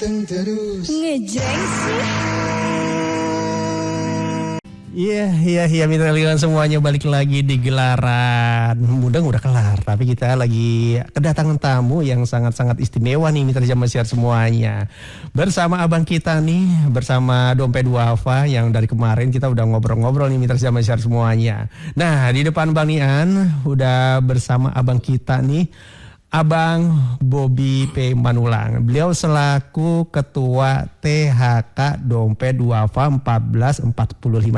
ganteng terus. Ngejreng sih. Iya mitra liwan semuanya balik lagi di gelaran. Mudah udah kelar, tapi kita lagi kedatangan tamu yang sangat-sangat istimewa nih mitra Jamasiar semuanya. Bersama abang kita nih, bersama Dompet Duafa yang dari kemarin kita udah ngobrol-ngobrol nih mitra Jamasiar semuanya. Nah, di depan Bang Nian udah bersama abang kita nih, Abang Bobby P. Manulang. Beliau selaku Ketua THK Dompet Duafa 1445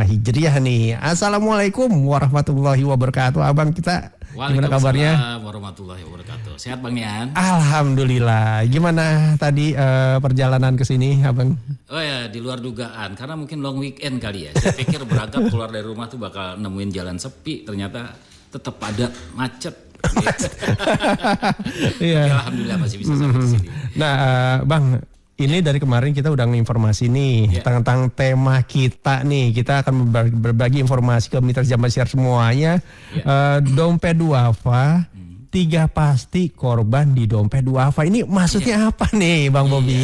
Hijriah nih. Assalamualaikum warahmatullahi wabarakatuh. Abang kita gimana kabarnya? Waalaikumsalam warahmatullahi wabarakatuh. Sehat Bang Nian? Alhamdulillah. Gimana tadi perjalanan ke sini Abang? Oh ya, di luar dugaan. Karena mungkin long weekend kali ya. Saya pikir berangkat keluar dari rumah tuh bakal nemuin jalan sepi. Ternyata tetap ada macet. Iya. Alhamdulillah masih bisa sampai di sini. Nah, Bang, ini dari kemarin kita udah nginformasi nih tentang tema kita nih. Kita akan berbagi informasi ke mitra Jamasiar semuanya. Dompet Duafa, 3 pasti korban di Dompet Duafa. Ini maksudnya apa nih, Bang Bobby?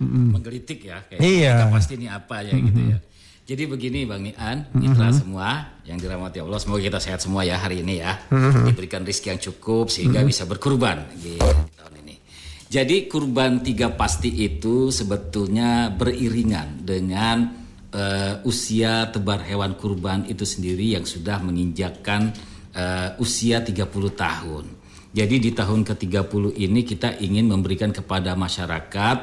Menggelitik ya. Kayak pasti ini apa ya gitu ya. Jadi begini Bang Nian, mitra semua yang dirahmati Allah, semoga kita sehat semua ya hari ini ya. Diberikan rezeki yang cukup sehingga bisa berkurban gitu tahun ini. Jadi kurban 3 pasti itu sebetulnya beriringan dengan usia tebar hewan kurban itu sendiri yang sudah menginjakkan usia 30 tahun. Jadi di tahun ke-30 ini kita ingin memberikan kepada masyarakat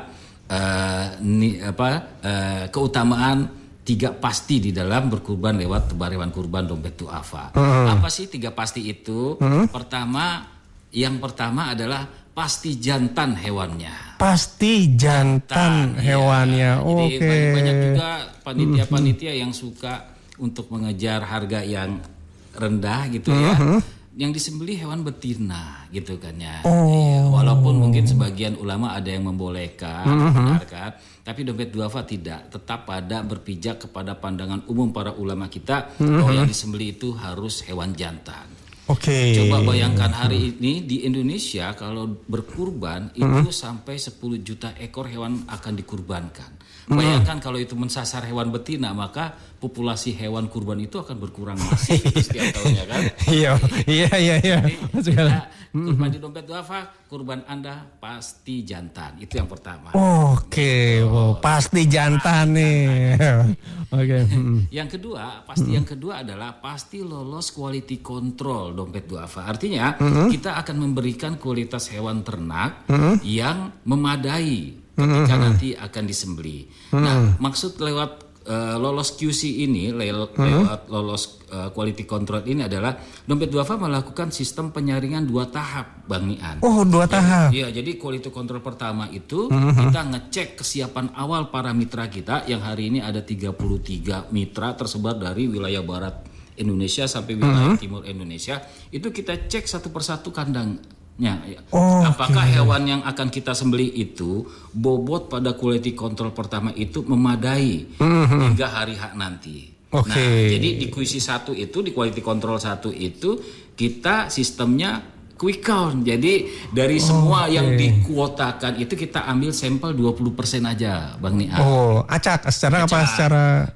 keutamaan 3 pasti di dalam berkurban lewat tebar hewan kurban Dompet Duafa. Apa sih 3 pasti itu? Yang pertama adalah pasti jantan hewannya. Pasti jantan hewannya. Jadi banyak juga panitia-panitia yang suka untuk mengejar harga yang rendah gitu ya. Yang disembelih hewan betina gitu kan ya. Walaupun mungkin sebagian ulama ada yang membolehkan, membenarkan, tapi Dompet Duafa tidak, tetap pada berpijak kepada pandangan umum para ulama kita bahwa yang disembelih itu harus hewan jantan. Coba bayangkan hari ini di Indonesia kalau berkurban itu sampai 10 juta ekor hewan akan dikurbankan. Bayangkan kalau itu mensasar hewan betina, maka populasi hewan kurban itu akan berkurang masif setiap tahunnya kan? Iya. Kurban di Dompet Duafa, kurban Anda pasti jantan. Itu yang pertama. Pasti jantan nih. Yang kedua adalah pasti lolos quality control Dompet Duafa. Artinya kita akan memberikan kualitas hewan ternak yang memadai ketika nanti akan disembelih. Nah, maksud lewat lolos QC ini, lewat lolos quality control ini adalah Dompet Duafa melakukan sistem penyaringan 2 tahap, Bang Nian. 2 tahap. Iya, jadi quality control pertama itu kita ngecek kesiapan awal para mitra kita yang hari ini ada 33 mitra tersebar dari wilayah barat Indonesia sampai wilayah timur Indonesia. Itu kita cek satu persatu kandangnya. Apakah hewan yang akan kita sembelih itu bobot pada quality control pertama itu memadai hingga hari H nanti. Nah, jadi di QC 1 itu, di quality control 1 itu kita sistemnya quick count. Jadi dari semua yang dikuotakan itu kita ambil sampel 20% aja, Bang Nian. Acak apa secara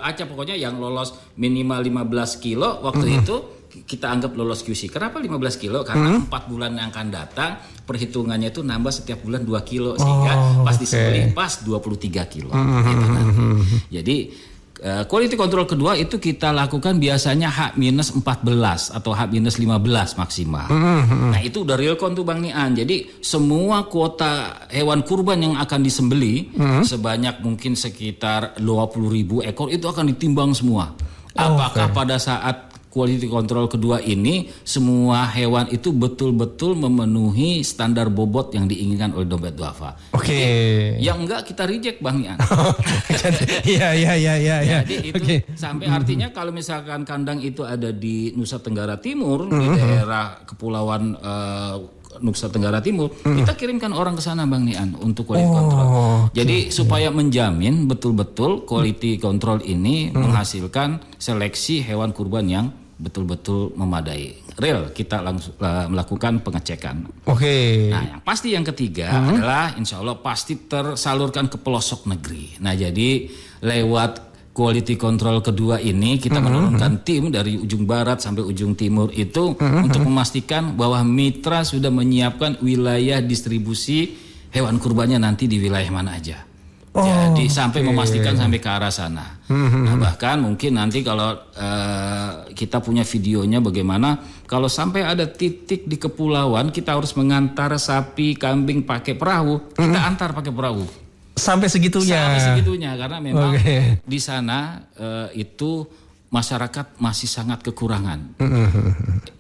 acak pokoknya yang lolos minimal 15 kilo waktu itu kita anggap lolos QC. Kenapa 15 kilo? Karena 4 bulan yang akan datang perhitungannya itu nambah setiap bulan 2 kilo sehingga pas disembelih pas 23 kilo. Gitu nanti. Jadi quality control kedua itu kita lakukan biasanya H-14 atau H-15 maksimal. Nah itu udah real count tuh Bang Nian. Jadi semua kuota hewan kurban yang akan disembelih sebanyak mungkin sekitar 20.000 ekor itu akan ditimbang semua. Apakah pada saat quality control kedua ini semua hewan itu betul-betul memenuhi standar bobot yang diinginkan oleh Dompet Duafa. Yang enggak kita reject Bang Nian. Iya. Jadi itu sampai artinya kalau misalkan kandang itu ada di Nusa Tenggara Timur di daerah kepulauan Nusa Tenggara Timur, kita kirimkan orang ke sana Bang Nian untuk quality control. Jadi supaya menjamin betul-betul quality control ini menghasilkan seleksi hewan kurban yang betul-betul memadai. Real kita langsung melakukan pengecekan. Oke. Nah, yang pasti yang ketiga adalah insya Allah pasti tersalurkan ke pelosok negeri. Nah, jadi lewat quality control kedua ini kita menurunkan tim dari ujung barat sampai ujung timur itu untuk memastikan bahwa mitra sudah menyiapkan wilayah distribusi hewan kurbannya nanti di wilayah mana aja. Jadi sampai memastikan sampai ke arah sana. Nah, bahkan mungkin nanti kalau kita punya videonya bagaimana kalau sampai ada titik di kepulauan kita harus mengantar sapi, kambing pakai perahu, kita antar pakai perahu. Sampai segitunya. Sampai segitunya karena memang di sana itu masyarakat masih sangat kekurangan.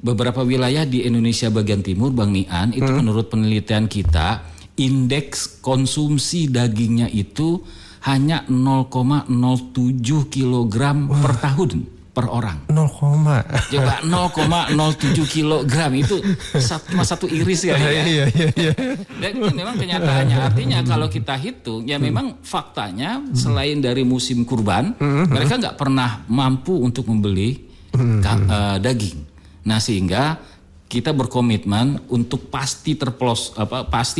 Beberapa wilayah di Indonesia bagian timur, Bang Nian, itu menurut penelitian kita indeks konsumsi dagingnya itu hanya 0,07 kilogram per tahun per orang. 0, Coba 0,07 kilogram itu cuma satu iris kali ya. Iya. Dan itu memang kenyataannya. Artinya kalau kita hitung ya memang faktanya selain dari musim kurban mereka nggak pernah mampu untuk membeli daging. Nah sehingga kita berkomitmen untuk pasti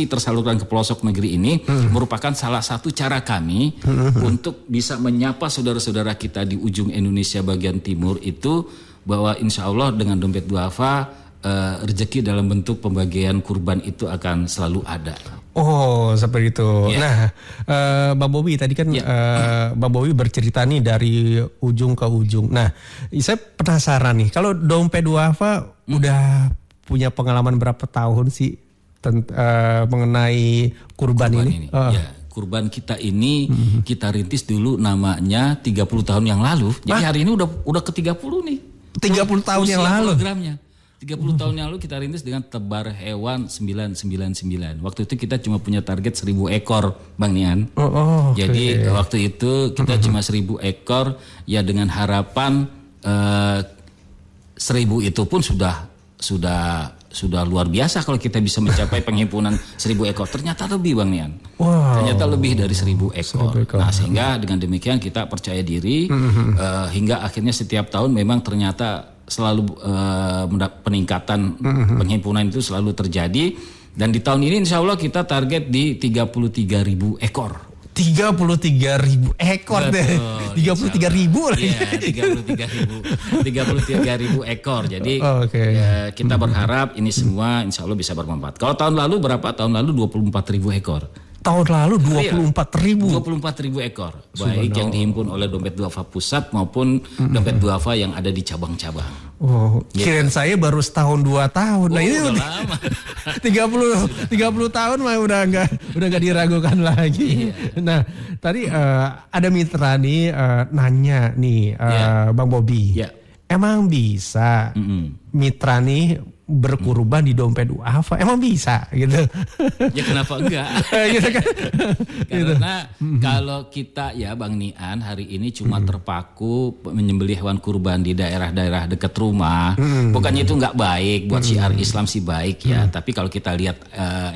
tersalurkan ke pelosok negeri ini merupakan salah satu cara kami untuk bisa menyapa saudara-saudara kita di ujung Indonesia bagian timur itu bahwa insya Allah dengan dompet duafa rezeki dalam bentuk pembagian kurban itu akan selalu ada. Oh seperti itu. Yeah. Nah Bang Bobi tadi kan Bang Bobi bercerita nih dari ujung ke ujung. Nah saya penasaran nih kalau dompet duafa udah punya pengalaman berapa tahun sih mengenai kurban ini? Ya, kurban kita ini kita rintis dulu namanya 30 tahun yang lalu. Jadi hari ini udah ke 30 nih. 30 tahun yang lalu. Programnya. 30 tahun yang lalu kita rintis dengan tebar hewan 999. Waktu itu kita cuma punya target 1000 ekor, Bang Nian. Jadi waktu itu kita cuma 1000 ekor ya dengan harapan 1000 itu pun sudah luar biasa kalau kita bisa mencapai penghimpunan 1000 ekor. Ternyata lebih Bang Nian. Wow. Ternyata lebih dari 1000 ekor. Nah sehingga dengan demikian kita percaya diri hingga akhirnya setiap tahun memang ternyata selalu peningkatan penghimpunan itu selalu terjadi. Dan di tahun ini insya Allah kita target di 33.000 ekor. 33.000 ekor deh. 33.000 lagi. Iya, 33.000 ekor. Jadi kita berharap ini semua insya Allah bisa bermanfaat. Kalau tahun lalu berapa? Tahun lalu 24.000 ekor. Tahun lalu 24.000. 24.000 ekor. Baik yang dihimpun oleh dompet duafa pusat maupun dompet duafa yang ada di cabang-cabang. Oh, kirain saya baru setahun 2 tahun. Nah ini udah lama. 30 tahun mah udah nggak diragukan lagi. Nah, tadi ada mitra nih nanya nih Bang Bobi. Emang bisa mitra nih berkurban di dompet duafa? Emang bisa gitu? Ya kenapa enggak? Gitu kan? Karena kalau kita ya Bang Nian hari ini cuma terpaku menyembelih hewan kurban di daerah-daerah dekat rumah. Bukannya itu enggak baik buat syiar Islam sih baik ya. Tapi kalau kita lihat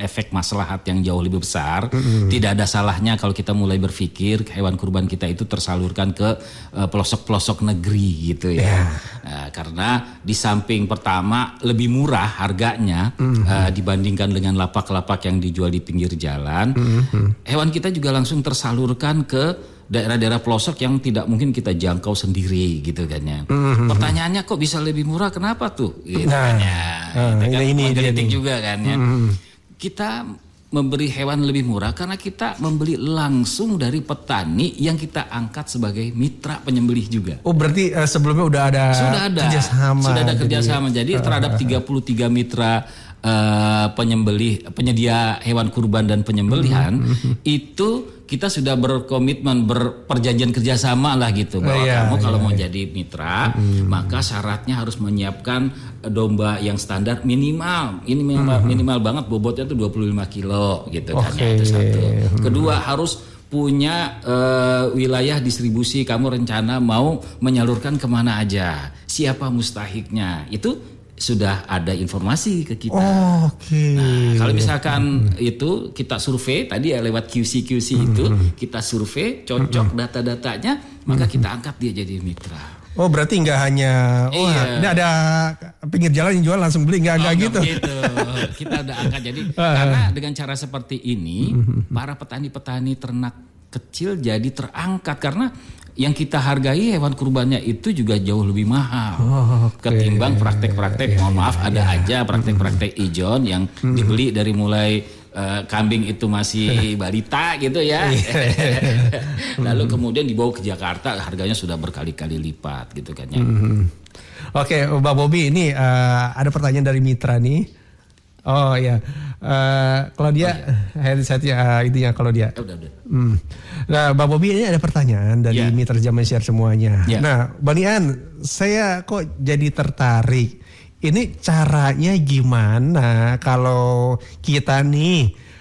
efek maslahat yang jauh lebih besar, tidak ada salahnya kalau kita mulai berpikir hewan kurban kita itu tersalurkan ke pelosok-pelosok negeri gitu ya. Karena di samping pertama lebih murah harganya dibandingkan dengan lapak-lapak yang dijual di pinggir jalan. Hewan kita juga langsung tersalurkan ke daerah-daerah pelosok yang tidak mungkin kita jangkau sendiri gitu kan ya. Pertanyaannya kok bisa lebih murah, kenapa tuh? Gitu kan ya. Ini juga kan ya. Kita memberi hewan lebih murah karena kita membeli langsung dari petani yang kita angkat sebagai mitra penyembelih juga. Oh berarti sebelumnya udah ada kerjasama. Sudah ada kerjasama. Jadi terhadap 33 mitra penyedia hewan kurban dan penyembelihan itu kita sudah berkomitmen berperjanjian kerjasama lah gitu bahwa kamu kalau mau jadi mitra maka syaratnya harus menyiapkan domba yang standar minimal banget bobotnya tuh 25 kilo gitu kan ya, itu satu. Kedua harus punya wilayah distribusi, kamu rencana mau menyalurkan kemana aja, siapa mustahiknya, itu sudah ada informasi ke kita. Nah, kalau misalkan itu kita survei tadi ya lewat QC itu kita survei cocok data-datanya, maka kita angkat dia jadi mitra. Oh berarti nggak hanya, ini ada pinggir jalan yang jual langsung beli, nggak gitu. Begitu. Kita udah angkat jadi karena dengan cara seperti ini para petani-petani ternak kecil jadi terangkat karena yang kita hargai hewan kurbannya itu juga jauh lebih mahal ketimbang praktek-praktek. Mohon maaf ada aja praktek-praktek ijon yang dibeli dari mulai kambing itu masih balita gitu ya. Lalu kemudian dibawa ke Jakarta harganya sudah berkali-kali lipat gitu kan ya. Oke, Bang Bobi ini ada pertanyaan dari Mitra nih. Oh ya, kalau dia headsetnya itu ya kalau dia. Udah. Nah, Bang Bobi ini ada pertanyaan dari Mitra Zaman Share semuanya. Nah, Bang Ian, saya kok jadi tertarik. Ini caranya gimana kalau kita nih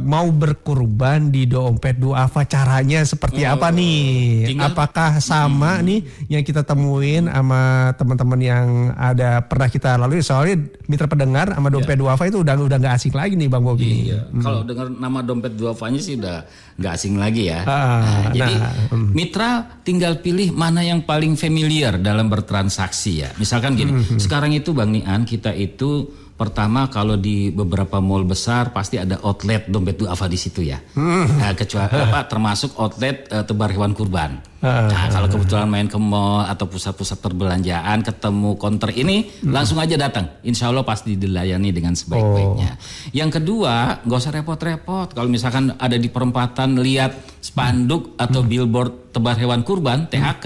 mau berkurban di dompet duafa, caranya seperti apa nih? Apakah sama nih yang kita temuin sama teman-teman yang ada pernah kita lalui? Soalnya mitra pendengar sama dompet duafa itu udah nggak asing lagi nih Bang Bobi. Iya. Kalau dengar nama dompet duafanya sih udah nggak asing lagi ya. Jadi mitra tinggal pilih mana yang paling familiar dalam bertransaksi ya. Misalkan gini, sekarang itu Bang Nian kita itu pertama kalau di beberapa mall besar pasti ada outlet dompet duafa di situ ya. Kecuali termasuk outlet tebar hewan kurban. Nah, kalau kebetulan main ke mall atau pusat-pusat perbelanjaan ketemu counter ini langsung aja datang. Insya Allah pasti dilayani dengan sebaik-baiknya. Yang kedua nggak usah repot-repot. Kalau misalkan ada di perempatan lihat spanduk atau billboard tebar hewan kurban THK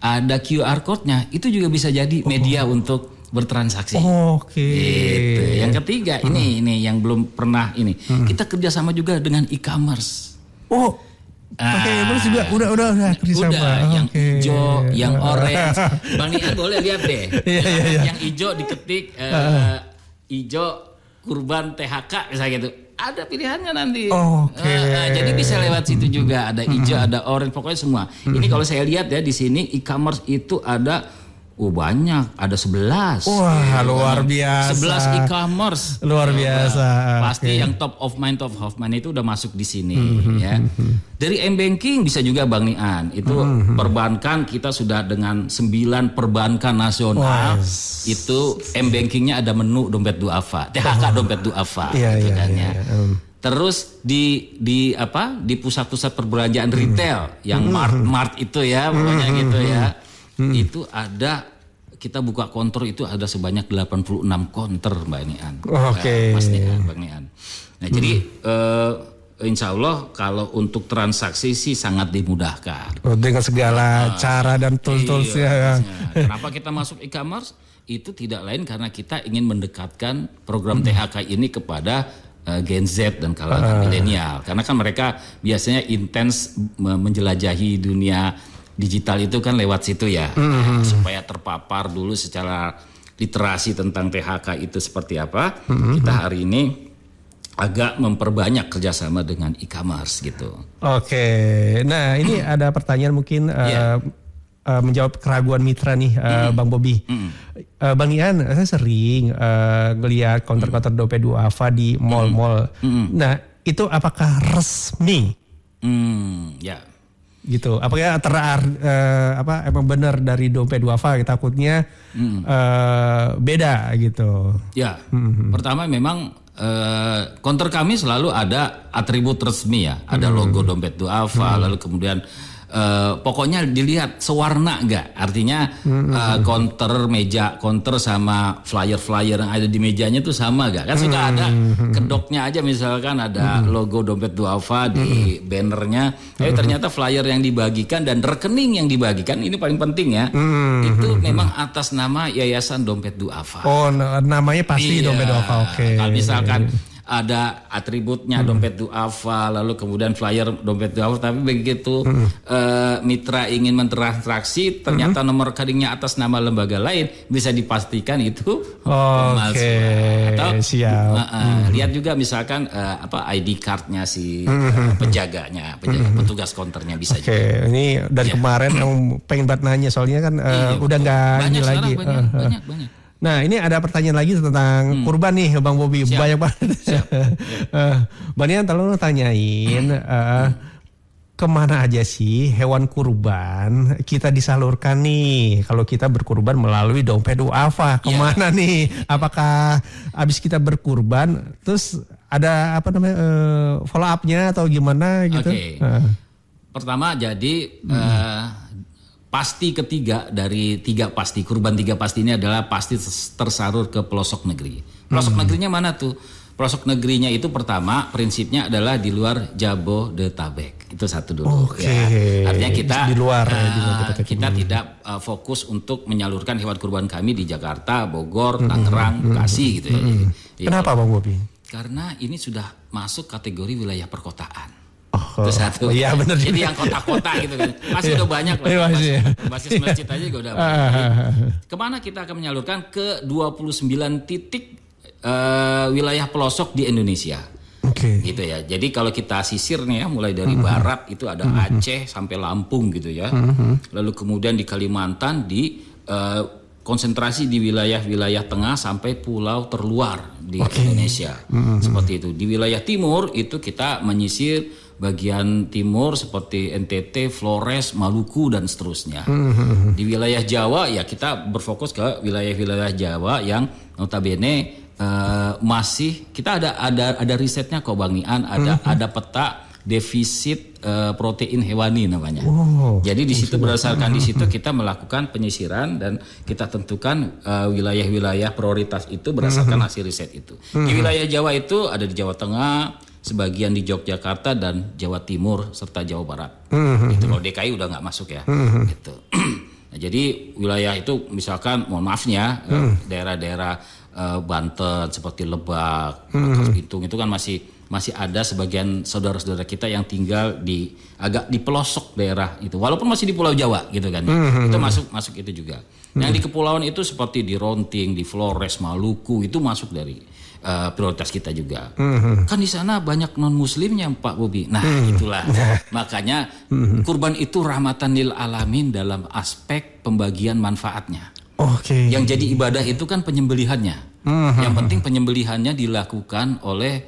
ada QR code-nya, itu juga bisa jadi media untuk bertransaksi. Gitu. Yang ketiga ini yang belum pernah ini. Kita kerjasama juga dengan e-commerce. E-commerce juga udah kerjasama. Udah, yang hijau, yang orange. Bang Nian boleh lihat deh. Yang hijau diketik hijau kurban THK misalnya gitu. Ada pilihannya nanti. Jadi bisa lewat situ juga. Ada hijau, ada orange, pokoknya semua. Ini kalau saya lihat ya di sini e-commerce itu ada banyak, ada 11. Wah, luar biasa. 11 e-commerce. Luar biasa. Pasti yang top of mind itu udah masuk di sini ya. Dari m-banking bisa juga Bang Nian. Itu perbankan kita sudah dengan 9 perbankan nasional. Itu m-bankingnya ada menu dompet duafa, THK dompet duafa gitu kan ya. Terus di pusat-pusat perbelanjaan retail yang mart itu ya, pokoknya gitu ya. Itu ada, kita buka konter itu ada sebanyak 86 konter Mbak Nian. Pasti ya Bang Nian. Nah jadi insya Allah kalau untuk transaksi sih sangat dimudahkan. Dengan segala cara dan tools-toolsnya. Kenapa kita masuk e-commerce? Itu tidak lain karena kita ingin mendekatkan program THK ini kepada Gen Z dan kalangan milenial. Karena kan mereka biasanya intens menjelajahi dunia digital itu kan lewat situ ya, supaya terpapar dulu secara literasi tentang THK itu seperti apa. Kita hari ini agak memperbanyak kerjasama dengan e-commerce gitu. Nah ini ada pertanyaan mungkin menjawab keraguan mitra nih Bang Bobi. Bang Ian, saya sering ngelihat counter-counter dompet duafa di mall-mall. Nah itu apakah resmi? Gitu. Apakah emang benar dari dompet duafa? Takutnya beda gitu. Ya, pertama memang counter kami selalu ada atribut resmi ya, ada logo dompet duafa, lalu kemudian pokoknya dilihat sewarna enggak, artinya counter sama flyer yang ada di mejanya tuh sama enggak, kan suka ada kedoknya aja misalkan ada logo dompet duafa di bannernya, tapi ternyata flyer yang dibagikan dan rekening yang dibagikan ini paling penting ya, itu memang atas nama Yayasan Dompet Duafa. Namanya pasti Dompet Duafa. Kalau misalkan ada atributnya dompet duafa, lalu kemudian flyer dompet duafa, tapi begitu mitra ingin mentransaksi ternyata nomor rekeningnya atas nama lembaga lain, bisa dipastikan itu pemalsuan. Atau lihat juga misalkan ID cardnya si penjaganya, petugas konternya bisa juga. Ini dari kemarin yang pengen banget nanya soalnya kan udah nggak ini lagi. Banyak. Nah ini ada pertanyaan lagi tentang kurban nih Bang Bobi. Banyak banget. Bang Ian tolong tanyain kemana aja sih hewan kurban kita disalurkan nih? Kalau kita berkurban melalui dompet duafa, kemana nih? Apakah habis kita berkurban terus ada apa namanya follow up-nya atau gimana gitu? Oke. Pertama jadi pasti ketiga dari kurban 3 pasti ini adalah pasti tersalur ke pelosok negeri. Pelosok negerinya mana tuh? Pelosok negerinya itu pertama prinsipnya adalah di luar Jabodetabek. Itu satu dulu. Oke. Ya. Artinya kita di luar kita tidak fokus untuk menyalurkan hewan kurban kami di Jakarta, Bogor, Tangerang, Bekasi gitu ya. Kenapa Bang Bobi? Karena ini sudah masuk kategori wilayah perkotaan. Oh, itu satu. Iya benar. Jadi yang kota-kota gitu kan. Masih udah banyak lah. Basis masjid aja juga udah banyak. Kemana kita akan menyalurkan? Ke 29 titik wilayah pelosok di Indonesia. Oke. Gitu ya. Jadi kalau kita sisir nih ya, mulai dari barat itu ada Aceh sampai Lampung gitu ya. Lalu kemudian di Kalimantan di konsentrasi di wilayah-wilayah tengah sampai pulau terluar di Indonesia. Seperti itu. Di wilayah timur itu kita menyisir bagian timur seperti NTT, Flores, Maluku dan seterusnya. Di wilayah Jawa ya kita berfokus ke wilayah-wilayah Jawa yang notabene masih kita ada risetnya kok Bang Nian, ada peta defisit protein hewani namanya. Jadi di situ berdasarkan di situ kita melakukan penyisiran dan kita tentukan wilayah-wilayah prioritas itu berdasarkan hasil riset itu. Di wilayah Jawa itu ada di Jawa Tengah, sebagian di Yogyakarta dan Jawa Timur serta Jawa Barat. Itu kalau DKI udah nggak masuk ya. Gitu. Nah, jadi wilayah itu misalkan mohon maafnya daerah-daerah Banten seperti Lebak, Rangkas Bitung itu kan masih ada sebagian saudara-saudara kita yang tinggal agak di pelosok daerah itu, walaupun masih di Pulau Jawa gitu kan, itu masuk itu juga. Yang di kepulauan itu seperti di Ronting, di Flores, Maluku itu masuk dari prioritas kita juga. Kan di sana banyak non muslimnya Pak Bobi. Nah itulah makanya kurban itu rahmatan lil alamin dalam aspek pembagian manfaatnya. Yang jadi ibadah itu kan penyembelihannya. Yang penting penyembelihannya dilakukan oleh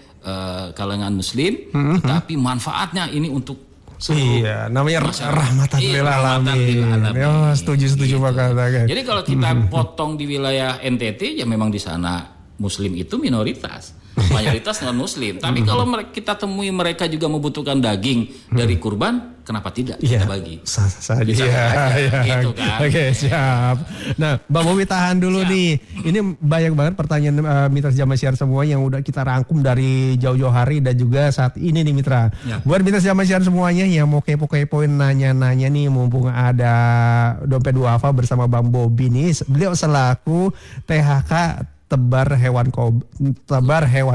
kalangan muslim, tapi manfaatnya ini untuk seluruh. Iya, namanya rahmatan lil alamin. Ya, setuju Pak. Jadi kalau kita potong di wilayah NTT ya memang di sana muslim itu minoritas, mayoritas non muslim. Tapi kalau kita temui mereka juga membutuhkan daging dari kurban, kenapa tidak kita bagi? Saja. Gitu kan. Oke, siap. Nah, Bang Bobi tahan dulu nih. Ini banyak banget pertanyaan Mitra Jamasiar semua yang udah kita rangkum dari jauh-jauh hari dan juga saat ini nih Mitra. Buat Mitra Jamasiar semuanya yang mau kepo-kepoin nanya-nanya nih, mumpung ada dompet duafa bersama Bang Bobi nih. Beliau selaku THK tebar hewan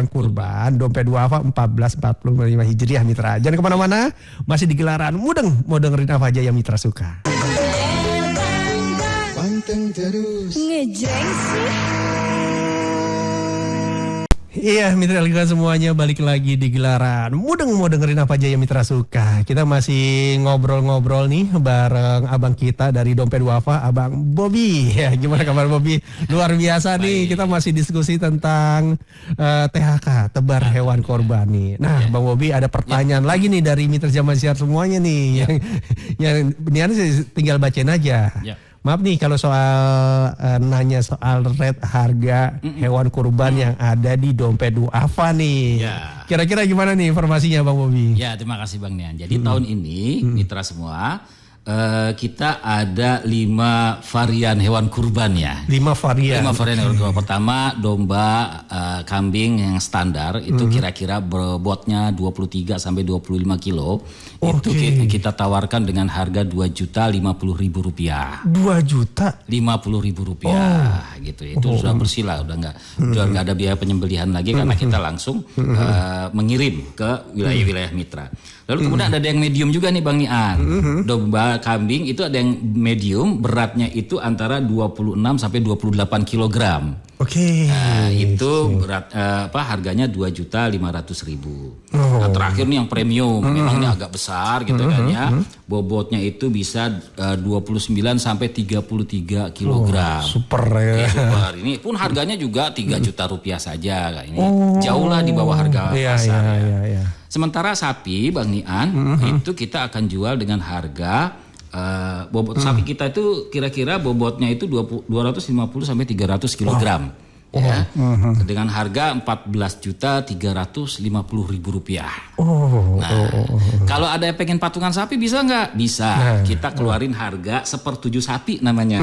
kurban dompet duafa 1445 Hijriah Mitra. Jangan kemana-mana, masih di Gelaran Mudeng, mau dengerin apa aja yang Mitra suka. Panteng terus ngejreng sih. Iya Mitra Liga semuanya, balik lagi di Gelaran Mudeng, mau dengerin apa aja yang Mitra suka. Kita masih ngobrol-ngobrol nih bareng abang kita dari Dompet Duafa, Abang Bobi. Ya, gimana kabar Bobi? Luar biasa nih, kita masih diskusi tentang THK, tebar hewan korban nih. Nah Bang Bobi ada pertanyaan lagi nih dari Mitra Jamasiar semuanya nih. Yang ini sih tinggal bacain aja. Maaf nih kalau soal nanya soal rate harga hewan kurban yang ada di Dompet Duafa nih. Kira-kira gimana nih informasinya Bang Bobi? Ya, terima kasih Bang Nian. Jadi tahun ini mitra semua kita ada 5 varian hewan kurban ya. 5 varian. 5 varian hewan kurban. Pertama domba, kambing yang standar itu kira-kira bobotnya 23 sampai 25 kilo. Itu kita tawarkan dengan harga Rp2.050.000. 2 juta? Rp50.000 gitu. Itu sudah bersih lah, udah nggak ada biaya penyembelihan lagi karena kita langsung mengirim ke wilayah-wilayah mitra. Lalu kemudian ada yang medium juga nih Bang Nian. Domba kambing itu ada yang medium, beratnya itu antara 26 sampai 28 kilogram. Itu berat harganya Rp2.500.000. Nah, terakhir nih yang premium, memang ini agak besar gitu kan ya. Bobotnya itu bisa 29 sampai 33 kilogram. Super ya. Super. Ini pun harganya juga Rp3 juta saja. Ini jauh lah di bawah harga pasar. Sementara sapi Bang Nian itu kita akan jual dengan harga bobot sapi kita itu kira-kira bobotnya itu 250 sampai 300 kilogram. Ya, dengan harga Rp14.350.000. Kalau ada yang pengen patungan sapi bisa nggak? Bisa. Kita keluarin harga 1/7 sapi namanya.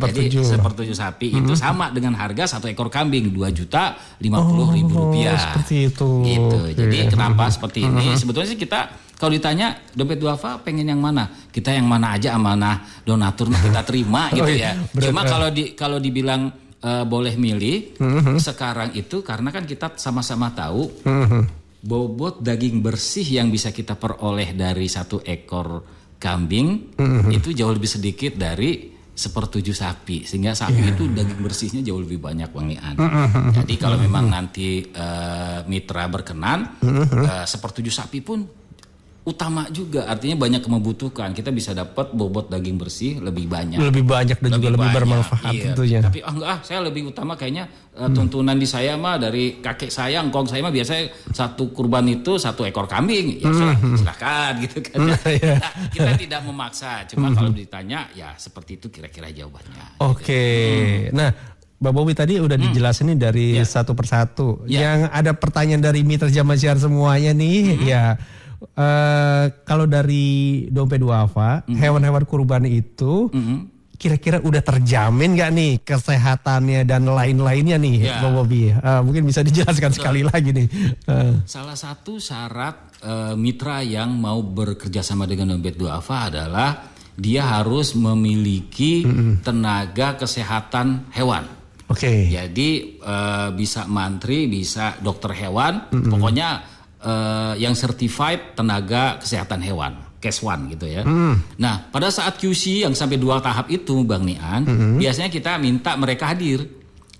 Jadi 1/7 sapi itu sama dengan harga 1 ekor kambing Rp2.050.000. Seperti itu. Gitu. Jadi kenapa seperti ini? Sebetulnya sih kita kalau ditanya dompet duafa pengen yang mana? Kita yang mana aja amanah donatur kita terima gitu ya. Cuma kalau dibilang boleh milih sekarang itu karena kan kita sama-sama tahu bobot daging bersih yang bisa kita peroleh dari 1 ekor kambing itu jauh lebih sedikit dari 1/7 sapi, sehingga sapi itu daging bersihnya jauh lebih banyak Bang Nian. Jadi kalau memang nanti mitra berkenan 1/7 sapi pun utama juga, artinya banyak membutuhkan, kita bisa dapat bobot daging bersih lebih banyak dan juga lebih bermanfaat tentunya. Tapi saya lebih utama kayaknya tuntunan di saya mah dari kakek saya, engkong saya mah biasanya 1 kurban itu 1 ekor kambing, ya silakan gitu kan. Kita tidak memaksa, cuma kalau ditanya ya seperti itu kira-kira jawabannya. Oke. Nah, Mbak Bobi tadi udah dijelasin nih dari satu persatu. Yang ada pertanyaan dari mitra Jamal Siar semuanya nih, kalau dari dompet duafa, hewan-hewan kurban itu kira-kira udah terjamin nggak nih kesehatannya dan lain-lainnya nih, Mbak Bobi? Mungkin bisa dijelaskan sekali lagi nih. Salah satu syarat mitra yang mau bekerja sama dengan dompet duafa adalah dia harus memiliki tenaga kesehatan hewan. Jadi bisa mantri, bisa dokter hewan, pokoknya yang certified tenaga kesehatan hewan, CAS1 gitu ya. Nah, pada saat QC yang sampai 2 tahap itu Bang Nian, biasanya kita minta mereka hadir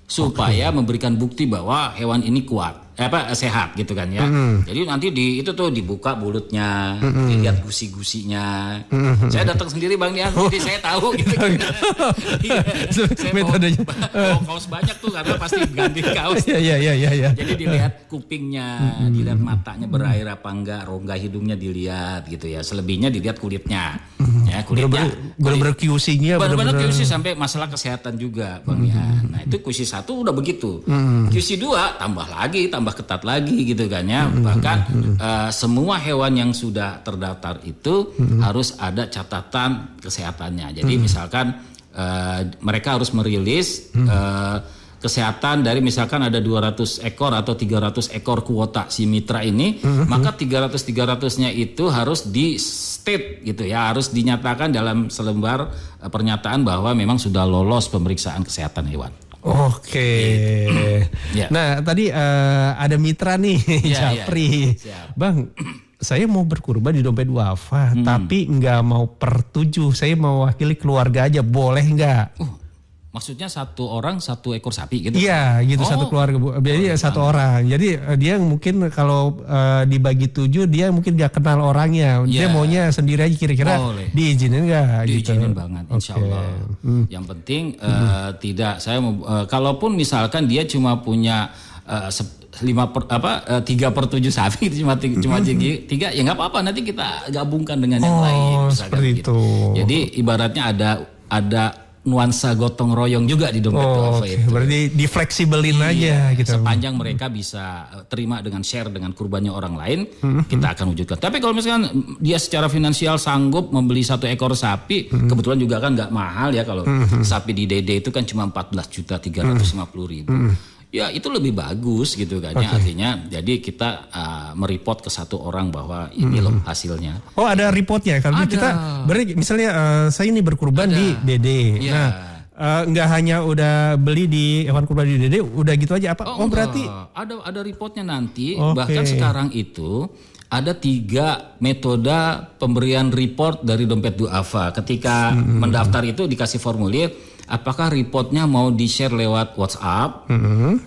supaya memberikan bukti bahwa hewan ini kuat, sehat gitu kan ya. Jadi nanti itu tuh dibuka mulutnya, dilihat gusi-gusinya. Saya datang sendiri Bang Nian, jadi saya tahu gitu. Saya bawa kaos banyak tuh karena pasti ganti kaos. Jadi dilihat kupingnya, dilihat matanya berair apa enggak, rongga hidungnya dilihat gitu ya. Selebihnya dilihat kulitnya. Ya, kulitnya. Benar-benar QC-nya benar-benar QC sampai masalah kesehatan juga Bang Nian. Nah, itu QC 1 udah begitu. QC 2 tambah ketat lagi gitu kan ya. Bahkan semua hewan yang sudah terdaftar itu harus ada catatan kesehatannya. Jadi misalkan mereka harus merilis kesehatan dari misalkan ada 200 ekor atau 300 ekor kuota si mitra ini, maka 300-300-nya itu harus di state gitu ya, harus dinyatakan dalam selembar pernyataan bahwa memang sudah lolos pemeriksaan kesehatan hewan. Nah, tadi ada mitra nih, Japri. Bang, saya mau berkurban di dompet duafa, tapi nggak mau per 7, saya mau wakili keluarga aja, boleh nggak? Maksudnya 1 orang 1 ekor sapi gitu? Iya gitu, 1 keluarga. Jadi 1 orang. Jadi dia mungkin kalau dibagi 7 dia mungkin gak kenal orangnya. Dia maunya sendiri aja, kira-kira diizinin gak? Diizinin banget insya Allah. Yang penting tidak, saya kalaupun misalkan dia cuma punya 3/7 sapi cuma 3 ya nggak apa-apa, nanti kita gabungkan dengan yang lain. Seperti gitu. Jadi ibaratnya ada nuansa gotong royong juga di dompet duafa itu. Berarti difleksibelin aja gitu. Sepanjang mereka bisa terima dengan share dengan kurbannya orang lain, kita akan wujudkan. Tapi kalau misalkan dia secara finansial sanggup membeli 1 ekor sapi, kebetulan juga kan nggak mahal ya, kalau sapi di DD itu kan cuma 14.350.000. Ya itu lebih bagus gitu kan ya, artinya jadi kita mereport ke 1 orang bahwa ini loh hasilnya. Oh ada reportnya, kalau kita berarti misalnya saya ini berkurban di DD. Nah nggak hanya udah beli di hewan kurban di DD, udah gitu aja apa? Berarti ada reportnya nanti. Bahkan sekarang itu ada 3 metode pemberian report dari dompet duafa. Ketika mendaftar itu dikasih formulir, apakah reportnya mau di-share lewat WhatsApp,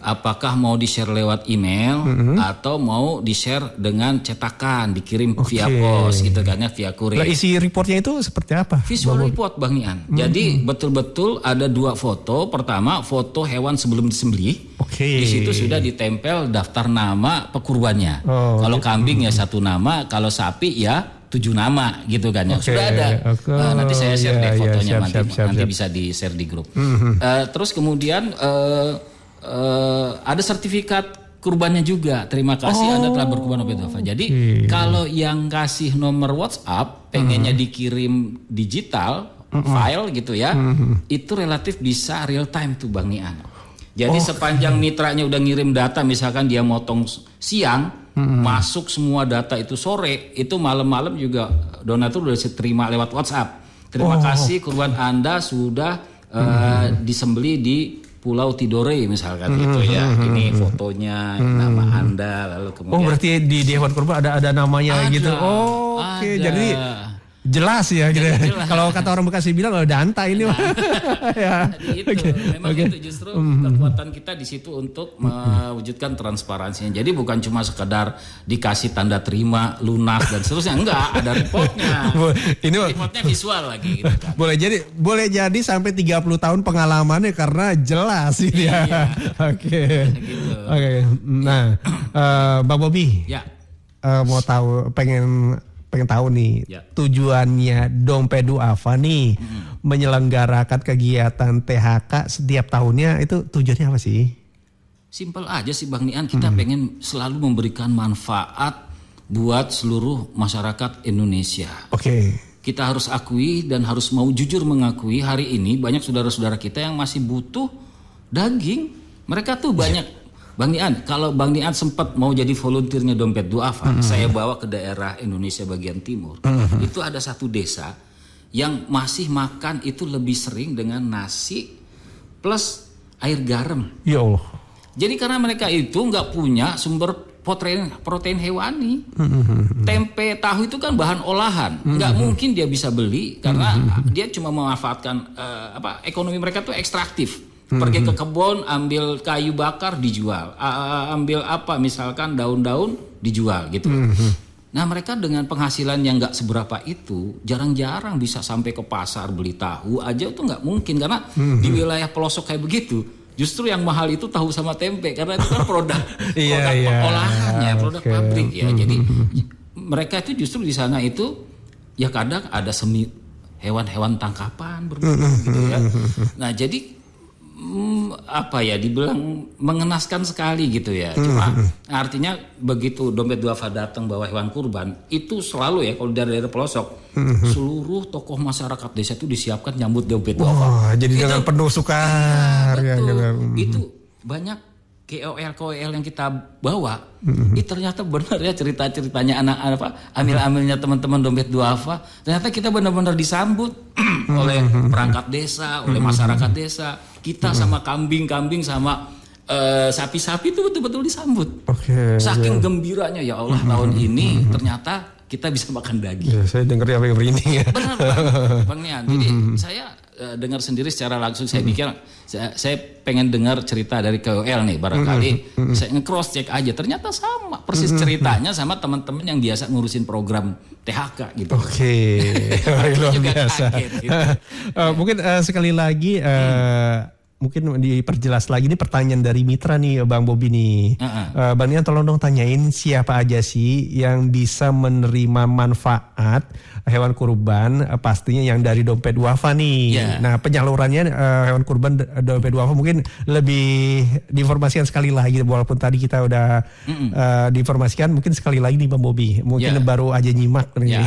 apakah mau di-share lewat email, atau mau di-share dengan cetakan, dikirim via pos gitu kan ya, via kurir. Nah, isi reportnya itu seperti apa? Visual report Bang Nian. Jadi betul-betul ada 2 foto. Pertama foto hewan sebelum disembelih. Di situ sudah ditempel daftar nama pekurbannya. Kalau kambing ya 1 nama, kalau sapi ya 7 nama gitu kan ya. Sudah ada. Nanti saya share deh fotonya, nanti bisa di-share di grup. Terus kemudian ada sertifikat kurbannya juga. Terima kasih Anda telah berkurban Dompet Duafa. Jadi kalau yang kasih nomor WhatsApp pengennya dikirim digital file gitu ya, itu relatif bisa real time tuh Bang Nian. Jadi sepanjang mitranya udah ngirim data, misalkan dia motong siang, masuk semua data itu sore, itu malam-malam juga donatur udah terima lewat WhatsApp. Terima kasih kurban Anda sudah disembeli di Pulau Tidore misalkan gitu ya. Ini fotonya, nama Anda, lalu kemudian. Berarti di hewan kurban ada namanya gitu. Oke. Jadi jelas ya gitu. Kalau kata orang Bekasi bilang danta ini mah. Ya. Jadi itu memang itu justru kekuatan kita di situ untuk mewujudkan transparansinya. Jadi bukan cuma sekedar dikasih tanda terima, lunas dan seterusnya, enggak, ada reportnya. Ini reportnya visual lagi gitu kan. Boleh jadi sampai 30 tahun pengalamannya karena jelas ini ya. Oke. Nah, Bang Bobi. Ya. Mau tahu pengen tahu nih tujuannya Dompet Duafa nih menyelenggarakan kegiatan THK setiap tahunnya, itu tujuannya apa sih? Simpel aja sih Bang Nian, kita pengen selalu memberikan manfaat buat seluruh masyarakat Indonesia. Kita harus akui dan harus mau jujur mengakui hari ini banyak saudara-saudara kita yang masih butuh daging. Mereka tuh banyak. Bang Nian, kalau Bang Nian sempat mau jadi volunteernya Dompet Duafa, saya bawa ke daerah Indonesia bagian timur. Itu ada satu desa yang masih makan itu lebih sering dengan nasi plus air garam. Ya Allah. Jadi karena mereka itu nggak punya sumber protein hewani. Tempe, tahu itu kan bahan olahan, nggak mungkin dia bisa beli karena dia cuma memanfaatkan ekonomi mereka tuh ekstraktif. Pergi ke kebun, ambil kayu bakar dijual, ambil apa misalkan daun-daun dijual gitu. Nah mereka dengan penghasilan yang nggak seberapa itu jarang-jarang bisa sampai ke pasar beli tahu aja, itu nggak mungkin karena di wilayah pelosok kayak begitu. Justru yang mahal itu tahu sama tempe karena itu kan produk olahannya, produk pabrik ya. Jadi mereka itu justru di sana itu ya kadang ada hewan-hewan tangkapan berburu gitu ya. Nah jadi dibilang mengenaskan sekali gitu ya. Cuma artinya begitu Dompet Duafa datang bawa hewan kurban, itu selalu ya kalau dari daerah pelosok seluruh tokoh masyarakat desa itu disiapkan nyambut Dompet Duafa. Jadi dengan penuh sukar ya, itu banyak KOL yang kita bawa, itu ternyata benar ya cerita-ceritanya amil-amilnya teman-teman Dompet Duafa. Ternyata kita benar-benar disambut oleh perangkat desa, oleh masyarakat desa. Kita sama kambing-kambing sama sapi-sapi itu betul-betul disambut. Saking gembiranya ya Allah tahun ini ternyata kita bisa makan daging. Ya, saya dengar apa yang merinding ya. Benar Bang Nian. Jadi saya dengar sendiri secara langsung, saya pikir saya pengen dengar cerita dari KOL nih, barangkali saya nge-cross check aja, ternyata sama persis ceritanya sama teman-teman yang biasa ngurusin program THK gitu. Luar biasa. Kaget, gitu. Mungkin sekali lagi mungkin diperjelas lagi, ini pertanyaan dari mitra nih Bang Bobi nih. Bang Nian tolong dong tanyain siapa aja sih yang bisa menerima manfaat hewan kurban, pastinya yang dari Dompet Duafa nih. Nah penyalurannya hewan kurban Dompet Duafa mungkin lebih diinformasikan sekali lagi, walaupun tadi kita udah diinformasikan, mungkin sekali lagi nih Bang Bobi, mungkin baru aja nyimak nih.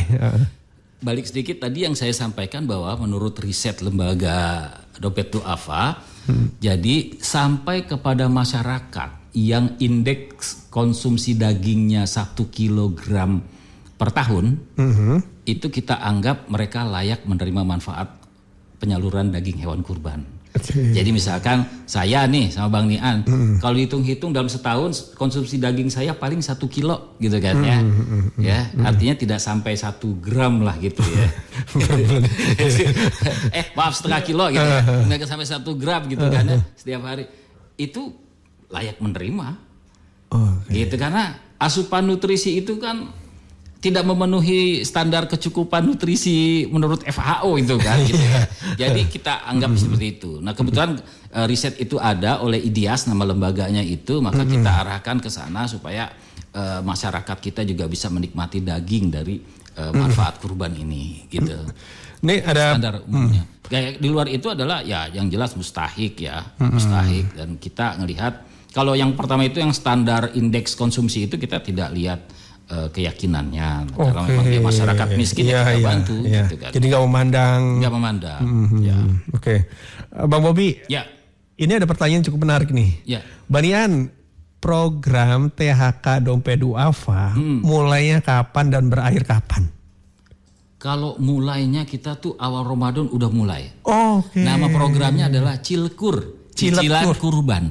Balik sedikit tadi yang saya sampaikan bahwa menurut riset lembaga Dompet Duafa, jadi sampai kepada masyarakat yang indeks konsumsi dagingnya 1 kilogram per tahun, itu kita anggap mereka layak menerima manfaat penyaluran daging hewan kurban. Jadi misalkan saya nih sama Bang Nian, kalau hitung-hitung dalam setahun konsumsi daging saya paling 1 kilo gitu kan ya. Ya, artinya tidak sampai 1 gram lah gitu ya. Maaf, setengah kilo gitu ya. Nggak sampai 1 gram gitu kan ya setiap hari. Itu layak menerima. Gitu, karena asupan nutrisi itu kan tidak memenuhi standar kecukupan nutrisi menurut WHO itu kan gitu ya. Jadi kita anggap seperti itu. Nah, kebetulan riset itu ada oleh IDIAS nama lembaganya itu, maka kita arahkan ke sana supaya masyarakat kita juga bisa menikmati daging dari manfaat kurban ini gitu. Ini ada standar umumnya. Kayak di luar itu adalah ya yang jelas mustahik ya, mustahik, dan kita ngelihat kalau yang pertama itu yang standar indeks konsumsi itu kita tidak lihat keyakinannya, karena memang dia masyarakat miskin ya kita bantu gitu kan. Jadi nggak memandang. Ya. Oke. Bang Bobi. Ya. Ini ada pertanyaan cukup menarik nih. Ya. Bang Nian, program THK Dompet Duafa mulainya kapan dan berakhir kapan? Kalau mulainya kita tuh awal Ramadan udah mulai. Oke. Nama programnya adalah Cilkur. Cicilan kurban.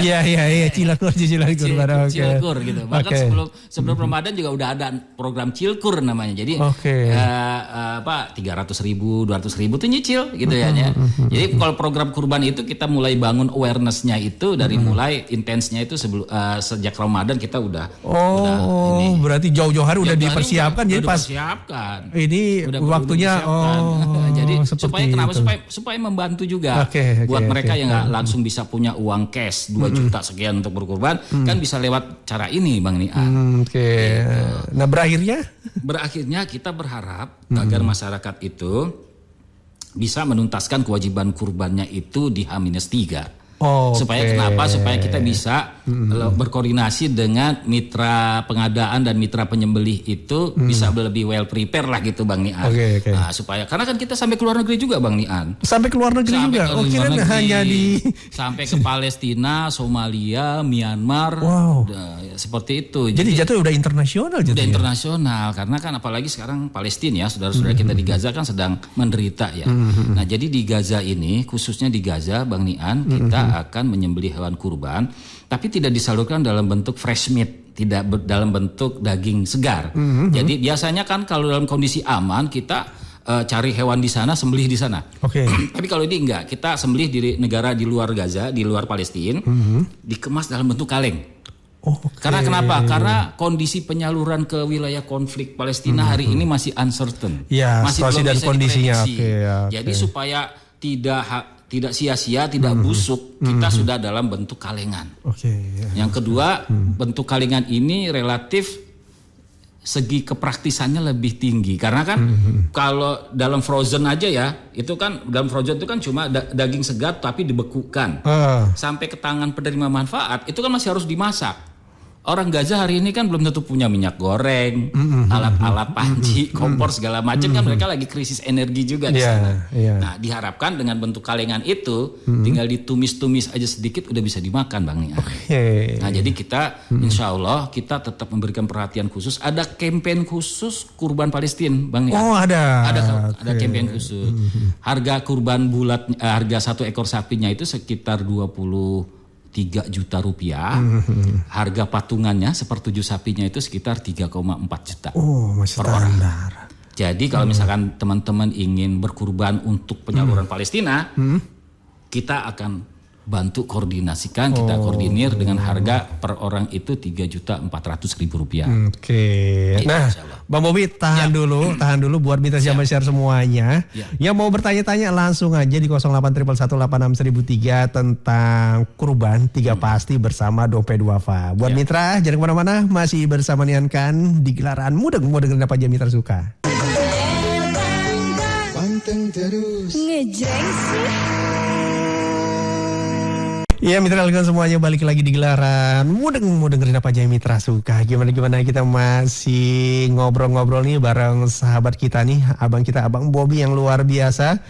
Iya, cicilan kurban. Cilkur gitu. Bahkan sebelum Ramadan juga udah ada program Cilkur namanya. Jadi 300.000, 200.000 tuh nyicil gitu ya. Jadi kalau program kurban itu kita mulai bangun awareness-nya itu dari mulai intensnya itu sejak Ramadan kita udah ini. Berarti jauh-jauh hari udah dipersiapkan, jadi pas ini waktunya jadi supaya membantu juga buat mereka yang nggak langsung bisa punya uang cash 2 juta sekian untuk berkurban, kan bisa lewat cara ini Bang Nian. Gitu. Nah, berakhirnya kita berharap agar masyarakat itu bisa menuntaskan kewajiban kurbannya itu di H-3. Supaya kenapa? Supaya kita bisa berkoordinasi dengan mitra pengadaan dan mitra penyembelih itu bisa lebih well prepare lah gitu Bang Nian. Nah, supaya karena kan kita sampai ke luar negeri juga Bang Nian. Sampai ke luar negeri juga. Hanya sampai ke Palestina, Somalia, Myanmar. Seperti itu. Jadi jatuh udah internasional Udah internasional karena kan apalagi sekarang Palestina ya, saudara-saudara kita di Gaza kan sedang menderita ya. Nah, jadi di Gaza ini, khususnya di Gaza Bang Nian, kita akan menyembelih hewan kurban, tapi tidak disalurkan dalam bentuk fresh meat, tidak dalam bentuk daging segar. Jadi biasanya kan kalau dalam kondisi aman kita cari hewan di sana, sembelih di sana. Tapi kalau ini enggak, kita sembelih di negara di luar Gaza, di luar Palestina, dikemas dalam bentuk kaleng. Karena kenapa? Karena kondisi penyaluran ke wilayah konflik Palestina hari ini masih uncertain, masih belum bisa diprediksi. Jadi supaya tidak sia-sia, tidak busuk, kita sudah dalam bentuk kalengan. Yang kedua, bentuk kalengan ini relatif segi kepraktisannya lebih tinggi. Karena kan kalau dalam frozen aja ya, itu kan dalam frozen itu kan cuma daging segar tapi dibekukan. Sampai ke tangan penerima manfaat, itu kan masih harus dimasak. Orang Gaza hari ini kan belum tentu punya minyak goreng, alat-alat panci, kompor segala macam, kan mereka lagi krisis energi juga di sana. Nah, diharapkan dengan bentuk kalengan itu tinggal ditumis-tumis aja sedikit udah bisa dimakan Bang Nian. Nah, jadi kita insya Allah kita tetap memberikan perhatian khusus. Ada kampanye khusus kurban Palestina Bang Nian. Ada kampanye khusus. Harga kurban bulat, harga 1 ekor sapinya itu sekitar 23 juta rupiah. Harga patungannya 1/7 sapinya itu sekitar 3,4 juta per orang. Jadi kalau misalkan teman-teman ingin berkurban untuk penyaluran Palestina, kita akan bantu koordinasikan, kita koordinir dengan harga per orang itu 3.400.000 rupiah. Nah, Bang Bobi tahan dulu buat Mitra Jam Share semuanya. Yang mau bertanya-tanya langsung aja di 0811861003 tentang kurban 3 pasti bersama Dompet Duafa. Buat Mitra jangan kemana-mana, masih bersama Nian Kan di gelaran Mudeng dengerin apa aja Mitra suka. Panteng terus. Ngejreng sih. Iya Mitra Alkan semuanya balik lagi di gelaran Mudeng dengerin apa aja Mitra suka. Gimana kita masih ngobrol-ngobrol nih bareng sahabat kita nih, abang kita Abang Bobi yang luar biasa